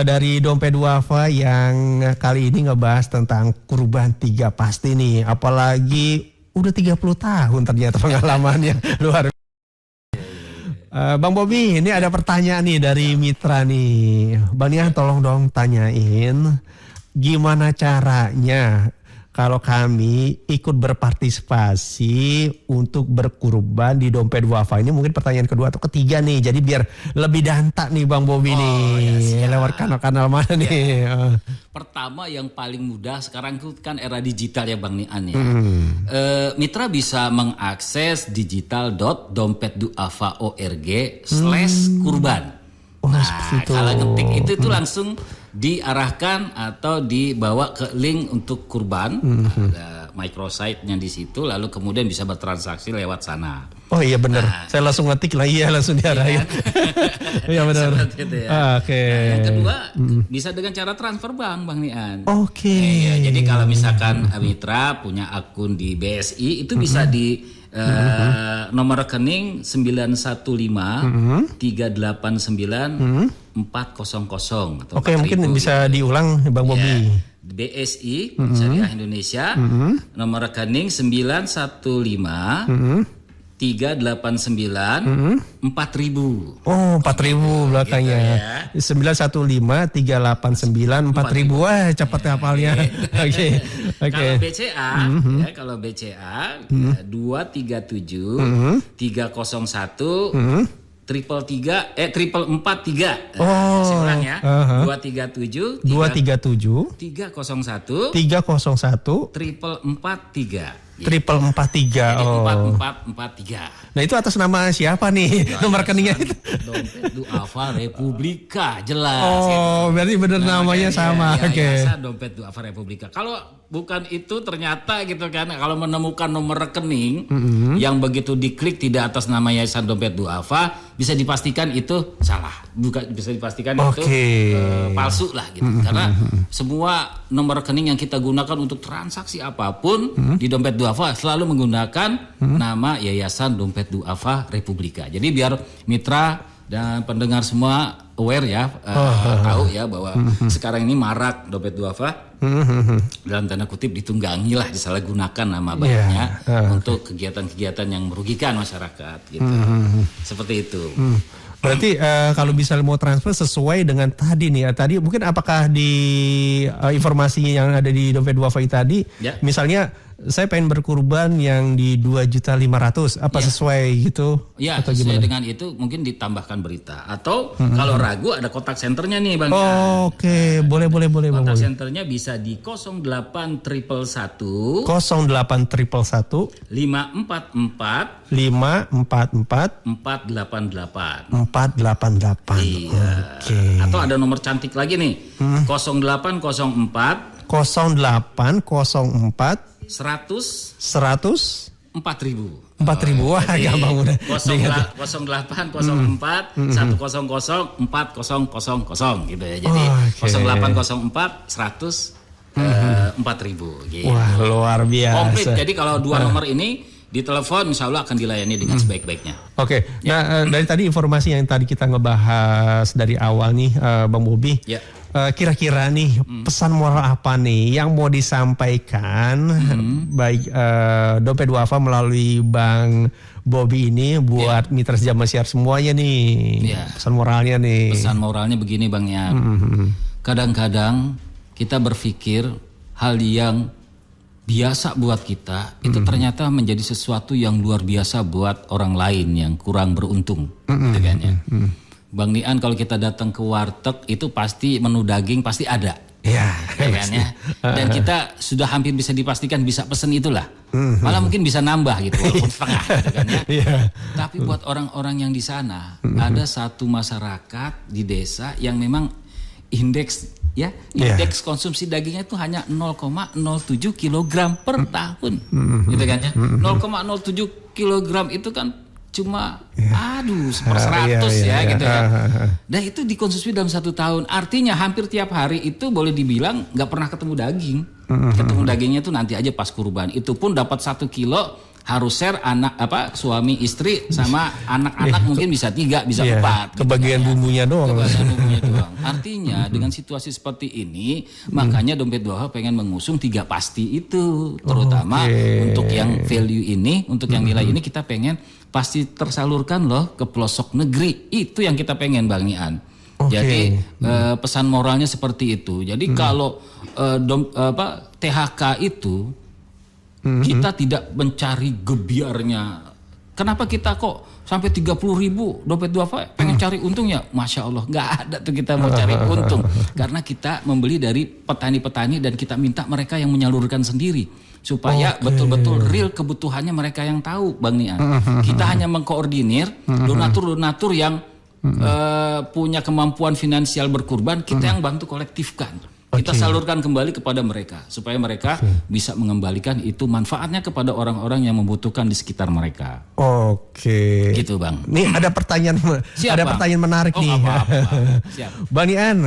dari Dompet Duafa yang kali ini ngebahas tentang kurban 3 pasti nih. Apalagi udah 30 tahun ternyata pengalamannya luar biasa. Bang Bobi, ini ada pertanyaan nih dari mitra nih. Bang Nian tolong dong tanyain gimana caranya kalau kami ikut berpartisipasi untuk berkurban di dompet duafa. Ini mungkin pertanyaan kedua atau ketiga nih. Jadi biar lebih dantak nih Bang Bobi nih. Lewat kanal-kanal mana nih? Pertama yang paling mudah sekarang itu kan era digital ya Bang Nian ya. Mitra bisa mengakses digital.dompetduafa.org/kurban. Kalau ngetik itu langsung diarahkan atau dibawa ke link untuk kurban, ada microsite-nya di situ, lalu kemudian bisa bertransaksi lewat sana. Oh iya benar, saya langsung ngetik lah, iya langsung diarahin. Iya benar. Oke. Yang kedua bisa dengan cara transfer bank Bang Nian. Oke. Jadi kalau misalkan mitra punya akun di BSI itu bisa di nomor rekening 915 389 400 atau Oke, mungkin bisa diulang Bang Bobi. BSI Syariah Indonesia nomor rekening 915 389 4000. Oh, 4000 belakangnya. Gitu ya. 915 389 4000. Wah, cepat hafalnya. Oke. Kalau BCA ya, kalau BCA 237 301 triple 443. Saya ulang ya. 237 301 triple 43. Triple 43. Oh. 4443. Nah itu atas nama siapa nih? Nomor rekeningnya itu? Dompet Duafa Republika, jelas. Oh, berarti benar namanya sama. Oke. Dompet Duafa Republika. Kalau bukan itu ternyata gitu kan, kalau menemukan nomor rekening yang begitu diklik tidak atas nama Yayasan Dompet Duafa, bisa dipastikan itu salah. Bukan, bisa dipastikan itu palsu lah gitu. Karena semua nomor rekening yang kita gunakan untuk transaksi apapun di Dompet Duafa selalu menggunakan nama Yayasan Dompet Duafa Republika. Jadi biar mitra dan pendengar semua aware ya, tahu ya bahwa sekarang ini marak Dompet Duafa dalam tanda kutip ditunggangi lah, disalahgunakan nama baiknya untuk kegiatan-kegiatan yang merugikan masyarakat gitu. Seperti itu. Berarti kalau bisa mau transfer sesuai dengan tadi nih ya. Tadi mungkin apakah di informasi yang ada di Dompet Duafa tadi, misalnya saya pengen berkurban yang di 2.500.000, apa sesuai gitu? Ya, atau sesuai dengan itu mungkin ditambahkan berita. Atau kalau ragu ada kontak senternya nih Bang. Oke, boleh kontak Bang. senternya bisa di 08111 08111 544 544 488. 488. Iya. Atau ada nomor cantik lagi nih. 0804 0804 100 4.000. 4.000. Wah, gampang udah. 0804 100 4000 gitu ya. Jadi 0804 100 4.000 gitu. Wah, luar biasa. Komplit. Jadi kalau dua nomor ini ditelepon, insya Allah akan dilayani dengan sebaik-baiknya. Oke. Nah, dari tadi informasi yang tadi kita ngebahas dari awal nih, Bang Bobi. Kira-kira nih pesan moral apa nih yang mau disampaikan baik Dompet Duafa melalui Bang Bobi ini buat mitra Sejama Siar semuanya nih. Pesan moralnya nih. Pesan moralnya begini Bang ya. Kadang-kadang kita berpikir hal yang biasa buat kita itu ternyata menjadi sesuatu yang luar biasa buat orang lain yang kurang beruntung, gitu kan ya. Bang Nian kalau kita datang ke warteg itu pasti menu daging pasti ada. Ya kan ya. Dan kita sudah hampir bisa dipastikan bisa pesen itulah. Malah mungkin bisa nambah gitu walaupun setengah gitu kan ya. Tapi buat orang-orang yang di sana ada satu masyarakat di desa yang memang indeks konsumsi dagingnya itu hanya 0,07 kg per tahun. Gitu kan ya. 0,07 kg itu kan cuma 1/100 gitu ya. Dan itu dikonsumsi dalam 1 tahun. Artinya hampir tiap hari itu boleh dibilang nggak pernah ketemu daging. Ketemu dagingnya itu nanti aja pas kurban. Itu pun dapat 1 kilo harus share suami istri sama anak-anak mungkin bisa 3 bisa 4. Kebagian bumbunya doang. Artinya dengan situasi seperti ini, makanya Dompet Duafa pengen mengusung 3 pasti itu, terutama untuk yang value ini, untuk yang nilai ini kita pengen pasti tersalurkan loh ke pelosok negeri. Itu yang kita pengen Bang Nian. Jadi pesan moralnya seperti itu. Jadi kalau THK itu kita tidak mencari gebiarnya. Kenapa kita kok sampai 30.000 Dompet Duafa pengen cari untungnya? Masya Allah, nggak ada tuh kita mau cari untung. Karena kita membeli dari petani-petani dan kita minta mereka yang menyalurkan sendiri. Supaya betul-betul real kebutuhannya mereka yang tahu Bang Nian. Kita hanya mengkoordinir donatur-donatur yang punya kemampuan finansial berkurban, kita yang bantu kolektifkan. Kita salurkan kembali kepada mereka supaya mereka bisa mengembalikan itu manfaatnya kepada orang-orang yang membutuhkan di sekitar mereka. Oke. Gitu Bang. Nih ada pertanyaan pertanyaan menarik nih. Siap. Bang Nian,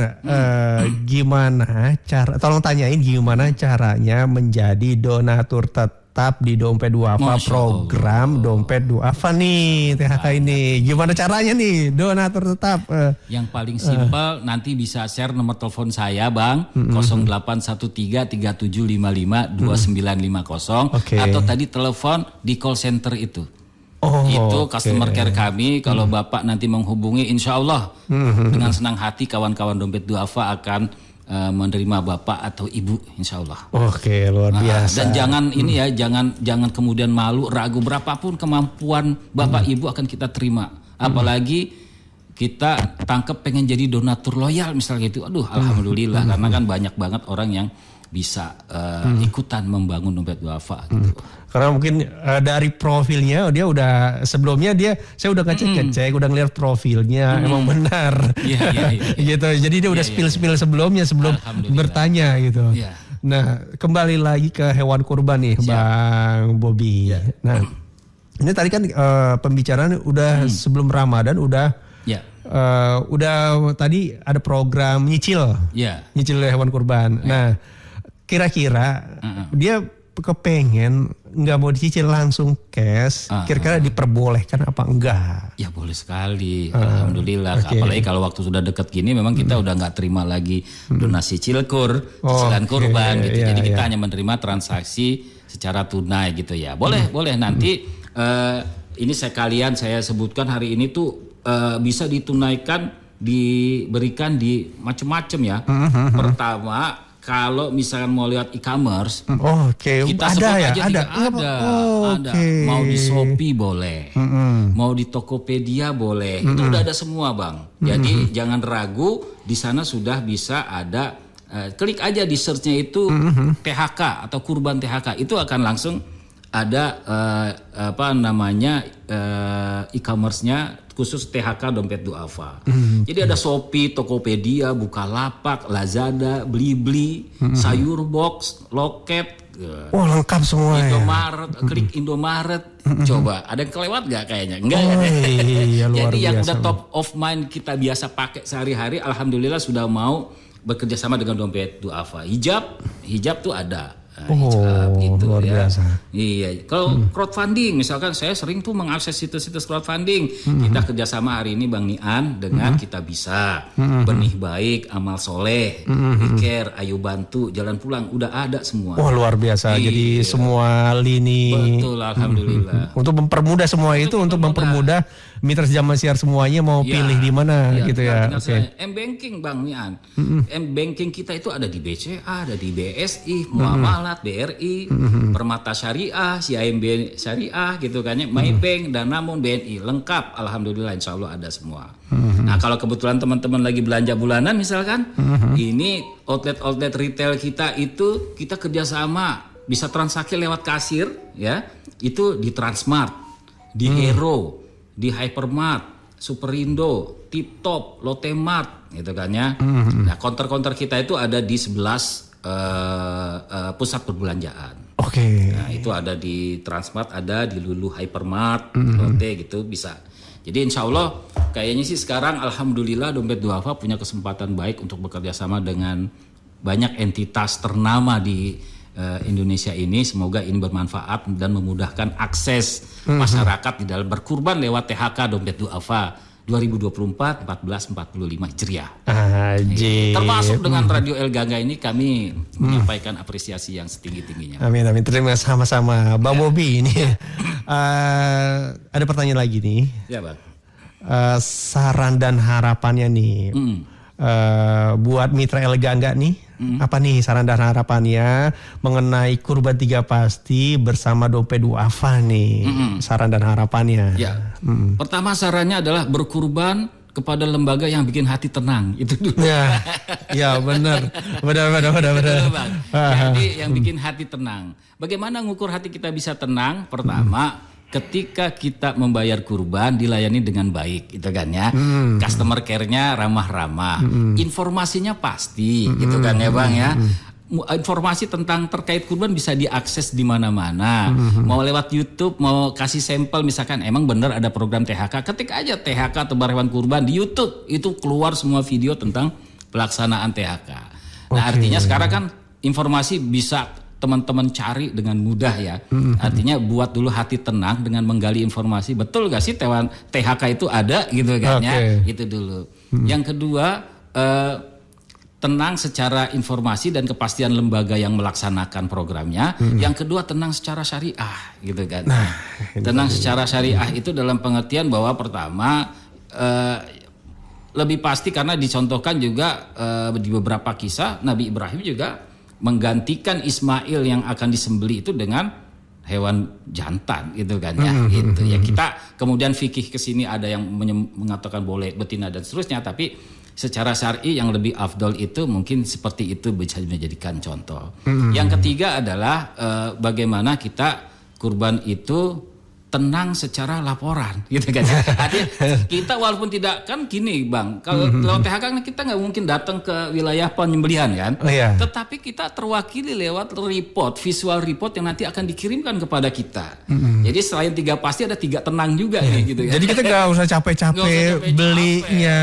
gimana cara? Tolong tanyain gimana caranya menjadi donatur tetap di Dompet Duafa, program Dompet Duafa nih THK ini. Gimana caranya nih donatur tetap? Yang paling simpel nanti bisa share nomor telepon saya Bang 0813-3755-2950 atau tadi telepon di call center itu. Itu customer care kami. Kalau Bapak nanti menghubungi, insya Allah dengan senang hati kawan-kawan Dompet Duafa akan menerima Bapak atau Ibu, insya Allah. Oke, luar biasa. Dan jangan ini ya, jangan kemudian malu, ragu, berapapun kemampuan Bapak Ibu akan kita terima. Apalagi kita tangkep pengen jadi donatur loyal misalnya gitu. Aduh, alhamdulillah karena kan banyak banget orang yang bisa ikutan membangun Dompet Duafa gitu. Karena mungkin dari profilnya dia udah sebelumnya saya udah ngecek, udah ngeliat profilnya emang benar. Gitu. Jadi dia udah spill sebelumnya sebelum bertanya gitu. Nah, kembali lagi ke hewan kurban nih, Bang Bobby. Nah, ini tadi kan pembicaraan udah sebelum Ramadan udah tadi ada program nyicil hewan kurban. Nah, kira-kira dia kepengen nggak mau dicicil langsung cash, kira-kira diperbolehkan apa enggak? Ya boleh sekali, alhamdulillah. Apalagi kalau waktu sudah dekat gini, memang kita udah nggak terima lagi donasi cicilan kurban gitu. Jadi kita hanya menerima transaksi secara tunai gitu ya. Boleh nanti ini saya sebutkan hari ini tuh bisa ditunaikan, diberikan di macam-macam ya. Pertama, kalau misalkan mau lihat e-commerce, kita sebut aja ada. Mau di Shopee boleh, mau di Tokopedia boleh, itu udah ada semua Bang. Jadi jangan ragu, di sana sudah bisa ada. Klik aja di search-nya itu THK atau kurban THK, itu akan langsung ada e-commerce-nya khusus THK Dompet Duafa. Jadi ada Shopee, Tokopedia, Bukalapak, Lazada, Blibli, Sayur Box, Loket. Lengkap semua Indomaret, klik Indomaret. Coba, ada yang kelewat gak kayaknya? Enggak ya? Jadi yang udah top of mind kita biasa pakai sehari-hari, alhamdulillah sudah mau bekerja sama dengan Dompet Duafa. Hijab tuh ada. Gitu luar biasa. Iya, kalau crowdfunding misalkan saya sering tuh mengakses situs-situs crowdfunding. Kita kerjasama hari ini Bang Nian dengan Kita Bisa, Benih Baik, Amal Soleh, Care, Ayo Bantu, Jalan Pulang, udah ada semua. Luar biasa. Jadi semua lini. Betul, alhamdulillah. Untuk mempermudah semua itu, untuk mempermudah mitra Jamal Siar semuanya mau pilih di mana gitu ya. M-Banking Bang Nian. M-Banking kita itu ada di BCA, ada di BSI, Muamalat, BRI, Permata Syariah, CIMB Syariah gitu kan ya, Maybank, dan namun BNI lengkap, alhamdulillah insya Allah ada semua. Nah kalau kebetulan teman-teman lagi belanja bulanan misalkan, ini outlet retail kita itu kita kerjasama, bisa transaksi lewat kasir ya, itu di Transmart, di Hero, di Hypermart, Superindo, Tip Top, Lotte Mart gitu kan ya. Nah counter-counter kita itu ada di 11 pusat perbelanjaan. Nah itu ada di Transmart, ada di Lulu Hypermart, Lotte gitu bisa. Jadi insya Allah kayaknya sih sekarang alhamdulillah Dompet Duafa punya kesempatan baik untuk bekerja sama dengan banyak entitas ternama di Indonesia ini. Semoga ini bermanfaat dan memudahkan akses masyarakat di dalam berkurban lewat THK Dompet Duafa 2024 1445 Hijriah. Aji. Termasuk dengan Radio El Gangga ini kami menyampaikan apresiasi yang setinggi-tingginya. Amin amin. Terima kasih sama-sama. Bang Bobi ini ada pertanyaan lagi nih. Ya, Bang. Saran dan harapannya nih buat Mitra El Gangga nih, apa nih saran dan harapannya mengenai kurban 3 pasti bersama dompet duafa nih, saran dan harapannya. Ya, pertama sarannya adalah berkurban kepada lembaga yang bikin hati tenang, itu dulu. Ya benar. Betul, Bang. Jadi yang bikin hati tenang. Bagaimana ngukur hati kita bisa tenang? Pertama, ketika kita membayar kurban dilayani dengan baik, gitu kan ya. Customer care-nya ramah-ramah, informasinya pasti, gitu kan ya, Bang ya. Informasi tentang terkait kurban bisa diakses di mana-mana. Mau lewat YouTube, mau kasih sampel misalkan emang benar ada program THK, ketik aja THK tebar hewan kurban di YouTube, itu keluar semua video tentang pelaksanaan THK. Nah, artinya sekarang kan informasi bisa teman-teman cari dengan mudah ya. Artinya buat dulu hati tenang dengan menggali informasi. Betul gak sih THK itu ada gitu kan ya. Itu dulu. Yang kedua, tenang secara informasi dan kepastian lembaga yang melaksanakan programnya. Yang kedua, tenang secara syariah gitu kan. Tenang secara syariah itu dalam pengertian bahwa pertama lebih pasti karena dicontohkan juga di beberapa kisah Nabi Ibrahim juga menggantikan Ismail yang akan disembelih itu dengan hewan jantan gitu kan ya. Gitu ya, kita kemudian fikih ke sini ada yang mengatakan boleh betina dan seterusnya, tapi secara syar'i yang lebih afdol itu mungkin seperti itu bisa menjadikan contoh. Yang ketiga adalah bagaimana kita kurban itu tenang secara laporan gitu kan. Artinya kita walaupun tidak, kan gini Bang, kalau lewat THK kita nggak mungkin datang ke wilayah penyembelihan kan. Tetapi kita terwakili lewat report, visual report yang nanti akan dikirimkan kepada kita. Jadi selain 3 pasti ada 3 tenang juga nih gitu ya. Jadi kita nggak usah capek-capek belinya,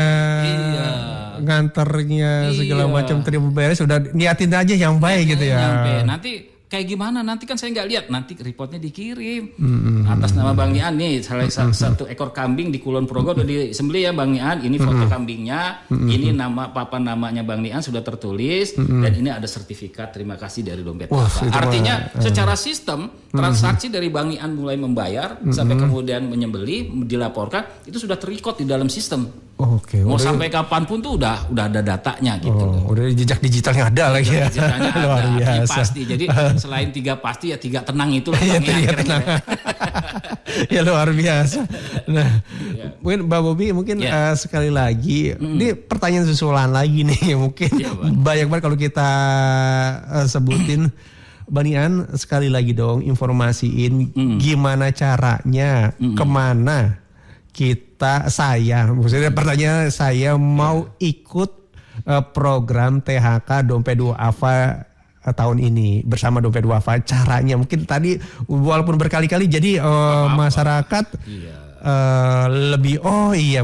nganternya segala macam, terima beres, sudah niatin aja yang baik gitu ya. Nanti kayak gimana nanti kan saya nggak lihat, nanti reportnya dikirim atas nama Bang Nian nih, salah satu ekor kambing di Kulon Progo udah disembelih ya Bang Nian, ini foto kambingnya, ini nama papan namanya Bang Nian sudah tertulis, dan ini ada sertifikat terima kasih dari dompet duafa. Artinya secara sistem transaksi dari Bang Nian mulai membayar sampai kemudian menyembelih dilaporkan itu sudah terrecord di dalam sistem. Mau sampai kapanpun tuh udah ada datanya gitu. Udah jejak digitalnya ada lagi ya. Luar biasa. Pasti. Jadi selain 3 pasti ya 3 tenang itu lah. Ya luar biasa. Nah, mungkin Mbak Bobi mungkin sekali lagi, ini pertanyaan susulan lagi nih mungkin banyak banget kalau kita sebutin. Banian sekali lagi dong informasiin gimana caranya, kemana maksudnya pertanyaan saya mau ikut program THK Dompet Duafa tahun ini bersama Dompet Duafa, caranya mungkin tadi walaupun berkali-kali jadi masyarakat lebih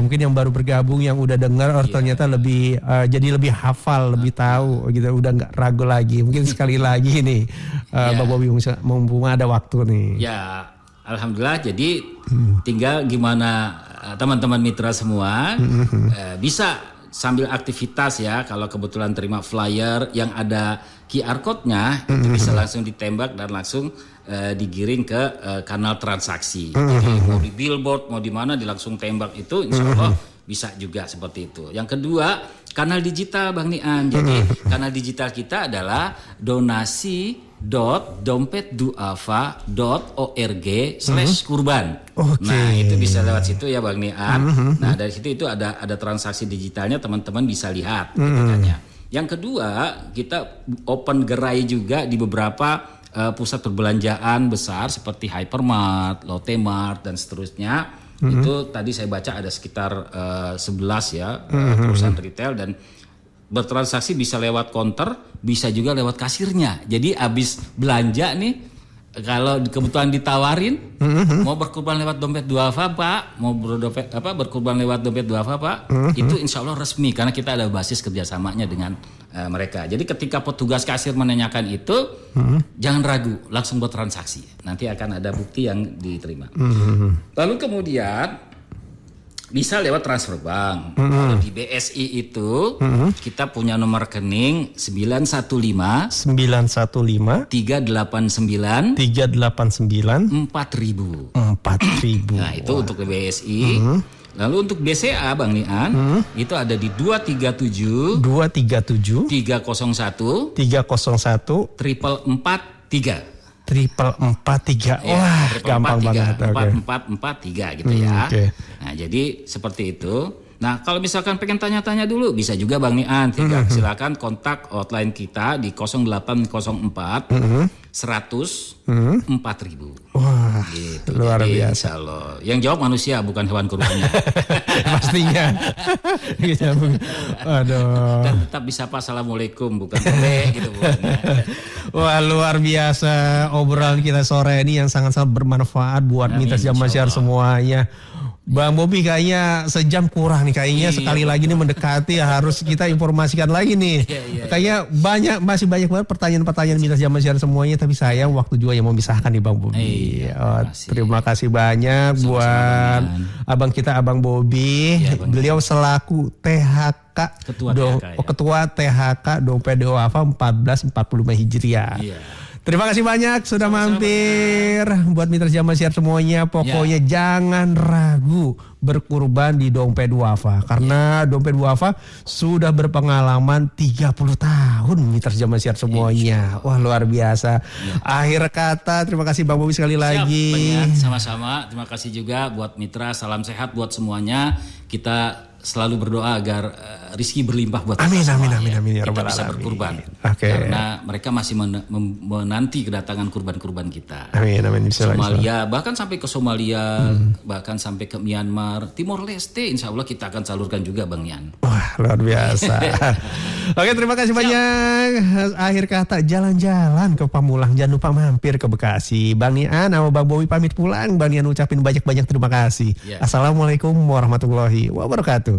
mungkin yang baru bergabung yang udah dengar ternyata lebih jadi lebih hafal, lebih tahu gitu, udah nggak ragu lagi. Mungkin sekali lagi nih Mbak Bobi mumpung ada waktu nih. Ya, alhamdulillah. Jadi tinggal gimana teman-teman mitra semua bisa sambil aktivitas ya, kalau kebetulan terima flyer yang ada QR code-nya itu bisa langsung ditembak dan langsung digiring ke kanal transaksi. Jadi mau di billboard mau di mana langsung tembak itu, insya Allah bisa juga seperti itu. Yang kedua, kanal digital Bang Nian. Jadi kanal digital kita adalah donasi.dompetduafa.org/kurban. Nah, itu bisa lewat situ ya Bang Nian. Nah, dari situ itu ada transaksi digitalnya, teman-teman bisa lihat gitu kan ya. Yang kedua, kita open gerai juga di beberapa pusat perbelanjaan besar seperti Hypermart, Lotte Mart dan seterusnya. Itu tadi saya baca ada sekitar 11 ya perusahaan retail, dan bertransaksi bisa lewat counter, bisa juga lewat kasirnya. Jadi abis belanja nih, kalau kebetulan ditawarin mau berkurban lewat dompet duafa Pak, mau berkurban lewat dompet duafa Pak, itu insya Allah resmi karena kita ada basis kerjasamanya dengan mereka. Jadi ketika petugas kasir menanyakan itu, jangan ragu, langsung buat transaksi. Nanti akan ada bukti yang diterima. Lalu kemudian Bisa lewat transfer bank. Kalau di BSI itu kita punya nomor rekening 915 915 389 389 4000. 4000. Nah, itu untuk BSI. Lalu untuk BCA Bang Nian itu ada di 237 237 301 301 4443. 4443. Wah, gampang banget. 4443 gitu ya. Oke. Nah, jadi seperti itu. Nah, kalau misalkan pengen tanya-tanya dulu bisa juga Bang Nian. Silakan kontak hotline kita di 0804 100 4000. Wah, Gitu. luar Jadi, biasa. insya Allah. Yang jawab manusia bukan hewan kurbannya. Pastinya. Gitu. Aduh. Dan tetap bisa apa assalamualaikum bukan boleh gitu bukan. Wah, luar biasa obrolan kita sore ini yang sangat-sangat bermanfaat buat Amin, Mitra Jamaah Siar insyaallah. semuanya. Bang Bobi kayaknya sejam kurang nih kayaknya, sekali lagi nih mendekati harus kita informasikan lagi nih. Kayaknya masih banyak banget pertanyaan-pertanyaan Mitra Jamaah Siar semuanya, tapi sayang waktu juga yang memisahkan nih Bang Bobi. Terima kasih banyak buat abang kita Abang Bobi. Beliau selaku THK Ketua THK Dompet Duafa 1445 Hijriah. Terima kasih banyak sudah mampir buat Mitra Jamaah Siar semuanya. Pokoknya jangan ragu berkurban di Dompet Duafa karena Dompet Duafa sudah berpengalaman 30 tahun Mitra Jamaah Siar semuanya. Wah, luar biasa. Akhir kata terima kasih Bang Bobi sekali lagi. Sama-sama. Terima kasih juga buat Mitra. Salam sehat buat semuanya. Kita selalu berdoa agar rizki berlimpah buat amin, kita semua, amin ya kita Rabbal bisa alamin. berkurban karena mereka masih menanti kedatangan kurban-kurban kita. Amin. Somalia bahkan sampai ke Somalia, bahkan sampai ke Myanmar, Timor Leste, insya Allah kita akan salurkan juga Bang Yan. Wah, luar biasa. Oke, terima kasih banyak. Akhir kata jalan-jalan ke Pamulang, jangan lupa mampir ke Bekasi. Bang Nian sama Bang Bobi pamit pulang. Bang Nian ucapin banyak-banyak terima kasih. Assalamualaikum warahmatullahi wabarakatuh.